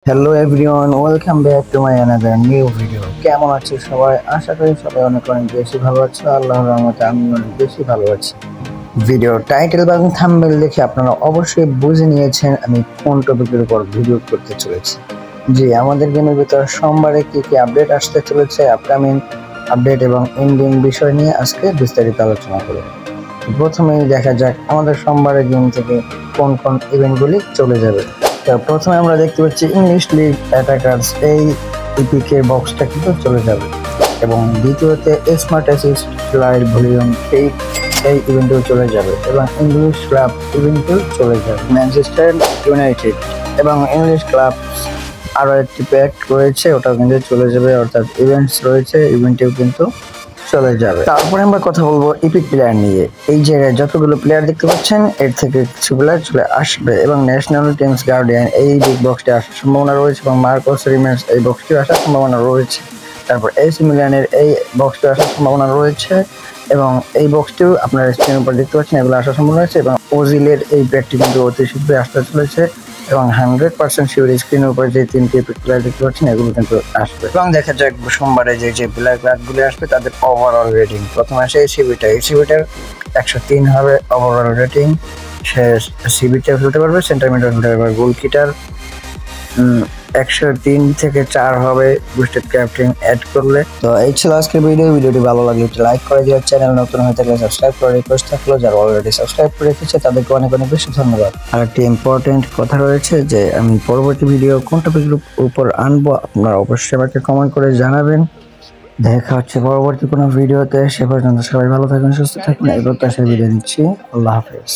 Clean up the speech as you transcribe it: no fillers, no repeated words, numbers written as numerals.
Hello everyone, welcome back to my another new video. কেমন আছো সবাই? আশা করি সবাই অনেক অনেক বেশি ভালো আছো। আল্লাহর রহমতে আমি অনেক বেশি ভালো আছি। ভিডিও টাইটেল এবং থাম্বনেল দেখে আপনারা অবশ্যই বুঝে নিয়েছেন আমি কোন টপিকের উপর ভিডিও করতে চলেছি। জি, আমাদের গেমের ভিতর সোমবারে কি কি আপডেট আসতে চলেছে, আপকামিং আপডেট এবং এন্ডিং বিষয় নিয়ে আজকে বিস্তারিত আলোচনা করব। প্রথমেই দেখা যাক আমাদের সোমবারের গেম থেকে কোন কোন ইভেন্টগুলি চলে যাবে। তো প্রথমে আমরা দেখতে পাচ্ছি ইংলিশ লিগ অ্যাটাকার্স, এই ইপিকের বক্সটা কিন্তু চলে যাবে। এবং দ্বিতীয়তে স্মার্ট অ্যাসিস্ট লাইভ ভলিউম 8 এই ইভেন্টেও চলে যাবে এবং ইংলিশ ক্লাব ইভেন্টেও চলে যাবে। ম্যানচেস্টার ইউনাইটেড এবং ইংলিশ ক্লাব আরও একটি প্যাক রয়েছে, ওটাও কিন্তু চলে যাবে, অর্থাৎ ইভেন্টস রয়েছে, ইভেন্টেও কিন্তু চলে যাবে। তারপরে আমরা কথা বলবো ইপিক প্লেয়ার নিয়ে। এই জায়গায় যতগুলো প্লেয়ার দেখতে পাচ্ছেন এর থেকে কিছু প্লেয়ার চলে আসবে এবং ন্যাশনাল টিমস গার্ডিয়ান এই বিগ বক্সটি আসার সম্ভাবনা রয়েছে এবং মার্কোস রিমেন্স এই বক্সটি আসার সম্ভাবনা রয়েছে। তারপর এসি মিলানের এই বক্সটি আসার সম্ভাবনা রয়েছে এবং এই বক্সটিও আপনারা স্ক্রিনের উপর দেখতে পাচ্ছেন, এগুলো আসার সম্ভাবনা রয়েছে। এবং ওজিলের এই প্যাকটি কিন্তু অতি শীঘ্রই আসতে চলেছে এবং 100% শিওর স্ক্রিনের উপর যে তিনটি প্লেয়ার দেখতে পাচ্ছেন এগুলো কিন্তু আসবে। এবং দেখা যাক সোমবারে যে প্লেয়ার কার্ডগুলি আসবে তাদের ওভারঅল রেটিং। প্রথমে আসে এসিবিটার 103 হবে ওভারঅল রেটিং। সে সিবিটা খেলতে পারবে, সেন্টার মিডফিল্ডার খেলতে পারবে, গোলকিটার 103 থেকে 4 হবে বুস্টেড ক্যাপ্টেন অ্যাড করলে। তো এই ছিল আজকের ভিডিওটি ভালো লাগলে একটু লাইক করে দিও, চ্যানেল নতুন হয়ে থাকলে সাবস্ক্রাইব করে রিকোয়েস্ট থাকলো, যারা অলরেডি সাবস্ক্রাইব করে রেখেছে তাদেরকে অনেক অনেক বেশি ধন্যবাদ। আর একটি ইম্পর্টেন্ট কথা রয়েছে যে আমি পরবর্তী ভিডিও কোন টপিকের উপর আনবো আপনারা অবশ্যই আমাকে কমেন্ট করে জানাবেন। দেখা হচ্ছে পরবর্তী কোনো ভিডিওতে, সে পর্যন্ত সবাই ভালো থাকুন, সুস্থ থাকুন, এই প্রত্যাশায় বিদায় নিচ্ছি। আল্লাহ হাফেজ।